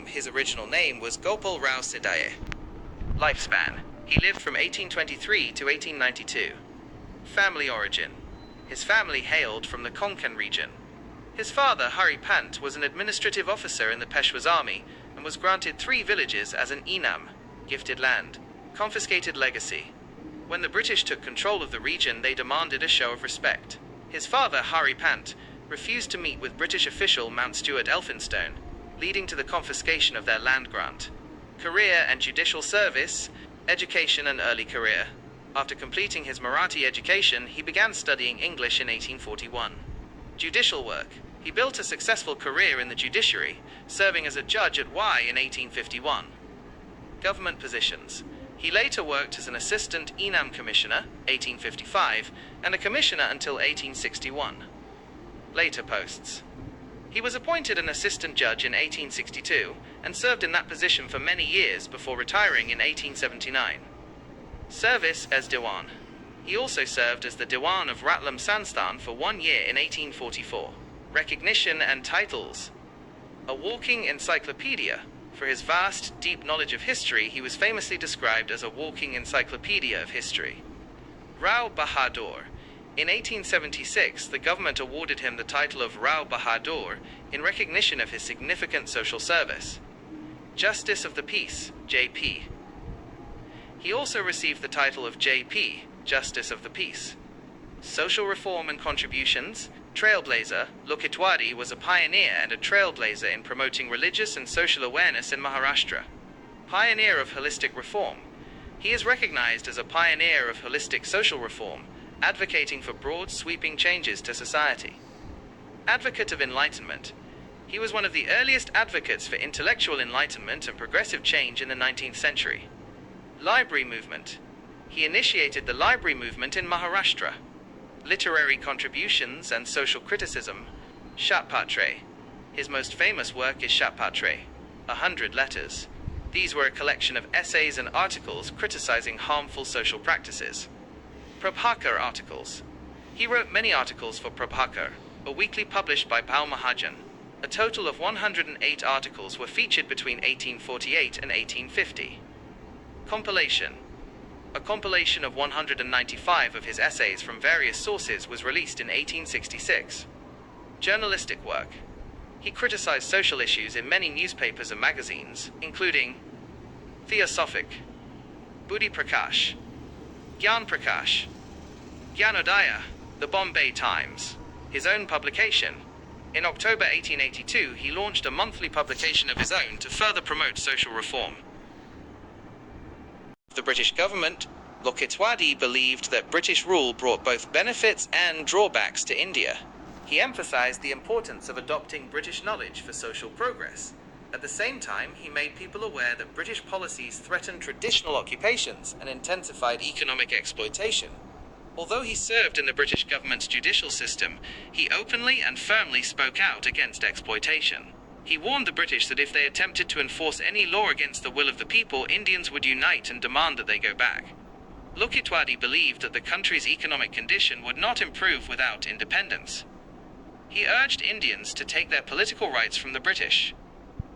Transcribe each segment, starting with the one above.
His original name was Gopal Rao Sidaye. Lifespan. He lived from 1823 to 1892. Family origin. His family hailed from the Konkan region. His father, Hari Pant, was an administrative officer in the Peshwa's army and was granted 3 villages as an Enam, gifted land. Confiscated legacy. When the British took control of the region, they demanded a show of respect. His father, Hari Pant, refused to meet with British official Mount Stuart Elphinstone, leading to the confiscation of their land grant. Career and judicial service, education and early career. After completing his Marathi education, he began studying English in 1841. Judicial work. He built a successful career in the judiciary, serving as a judge at Y in 1851. Government positions. He later worked as an assistant Enam commissioner, 1855, and a commissioner until 1861. Later posts. He was appointed an assistant judge in 1862 and served in that position for many years before retiring in 1879. Service as Diwan. He also served as the Diwan of Ratlam Sansthan for 1 year in 1844. Recognition and titles. A walking encyclopedia. For his vast, deep knowledge of history, he was famously described as a walking encyclopedia of history. Rao Bahadur. In 1876, the government awarded him the title of Rao Bahadur in recognition of his significant social service. Justice of the Peace, J.P. He also received the title of J.P., Justice of the Peace. Social reform and contributions. Trailblazer. Lokhitwadi was a pioneer and a trailblazer in promoting religious and social awareness in Maharashtra. Pioneer of holistic reform. He is recognized as a pioneer of holistic social reform, advocating for broad, sweeping changes to society. Advocate of enlightenment. He was one of the earliest advocates for intellectual enlightenment and progressive change in the 19th century. Library movement. He initiated the library movement in Maharashtra. Literary contributions and social criticism. Shatpatre. His most famous work is Shatpatre, 100 Letters. These were a collection of essays and articles criticizing harmful social practices. Prabhakar articles. He wrote many articles for Prabhakar, a weekly published by Bhau Mahajan. A total of 108 articles were featured between 1848 and 1850. Compilation. A compilation of 195 of his essays from various sources was released in 1866. Journalistic work. He criticized social issues in many newspapers and magazines, including Theosophic, Buddhi Prakash, Gyan Prakash, Gyanodaya, the Bombay Times, his own publication. In October 1882, he launched a monthly publication of his own to further promote social reform. The British government. Lokhitwadi believed that British rule brought both benefits and drawbacks to India. He emphasized the importance of adopting British knowledge for social progress. At the same time, he made people aware that British policies threatened traditional occupations and intensified economic exploitation. Although he served in the British government's judicial system, he openly and firmly spoke out against exploitation. He warned the British that if they attempted to enforce any law against the will of the people, Indians would unite and demand that they go back. Lokhitwadi believed that the country's economic condition would not improve without independence. He urged Indians to take their political rights from the British.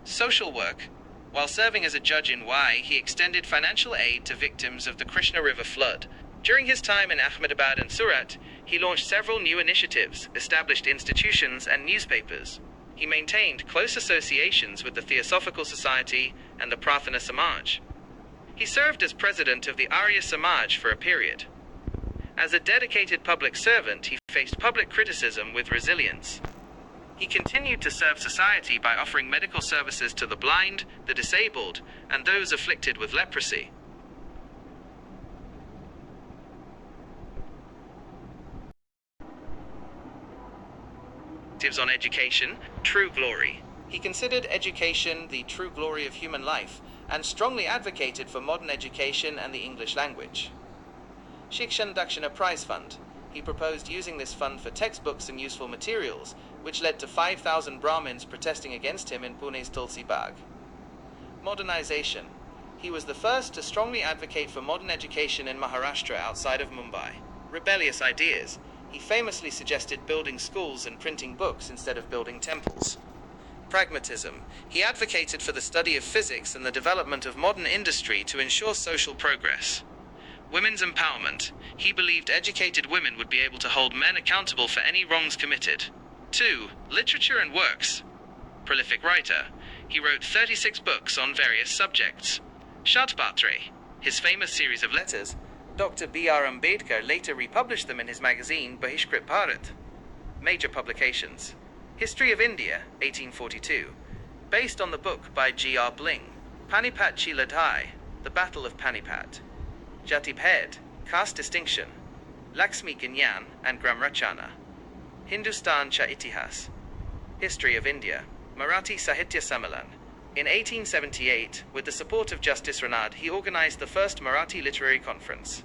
Social work. While serving as a judge in Y, he extended financial aid to victims of the Krishna River flood. During his time in Ahmedabad and Surat, he launched several new initiatives, established institutions and newspapers. He maintained close associations with the Theosophical Society and the Prathana Samaj. He served as president of the Arya Samaj for a period. As a dedicated public servant, he faced public criticism with resilience. He continued to serve society by offering medical services to the blind, the disabled, and those afflicted with leprosy. On education, true glory. He considered education the true glory of human life and strongly advocated for modern education and the English language. Shikshan Dakshina Prize Fund. He proposed using this fund for textbooks and useful materials, which led to 5,000 Brahmins protesting against him in Pune's Tulsi Bagh. Modernization. He was the first to strongly advocate for modern education in Maharashtra outside of Mumbai. Rebellious ideas. He famously suggested building schools and printing books instead of building temples. Pragmatism. He advocated for the study of physics and the development of modern industry to ensure social progress. Women's empowerment. He believed educated women would be able to hold men accountable for any wrongs committed. 2. Literature and works. Prolific writer. He wrote 36 books on various subjects. Shatpatre. His famous series of letters. Dr. B.R. Ambedkar later republished them in his magazine Bahishkrit Bharat. Major publications. History of India, 1842. Based on the book by G.R. Bling. Panipat Chi Ladhai, The Battle of Panipat. Jati Bhed, Caste Distinction. Lakshmi Ginyan and Gramrachana. Hindustan Cha Itihas. History of India. Marathi Sahitya Sammelan. In 1878, with the support of Justice Ranade, he organized the first Marathi literary conference.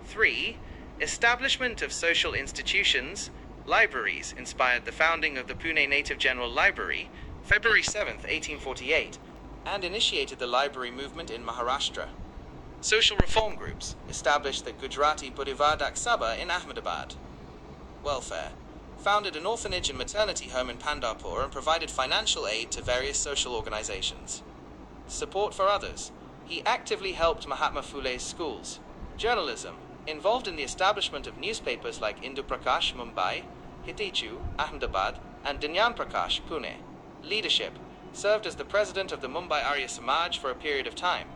3. Establishment of social institutions. Libraries inspired the founding of the Pune Native General Library, February 7, 1848, and initiated the library movement in Maharashtra. Social reform groups established the Gujarati Buddhivadak Sabha in Ahmedabad. Welfare. Founded an orphanage and maternity home in Pandharpur and provided financial aid to various social organizations. Support for others. He actively helped Mahatma Phule's schools. Journalism. Involved in the establishment of newspapers like Indu Prakash, Mumbai, Hitichu, Ahmedabad, and Dinyan Prakash, Pune. Leadership. Served as the president of the Mumbai Arya Samaj for a period of time.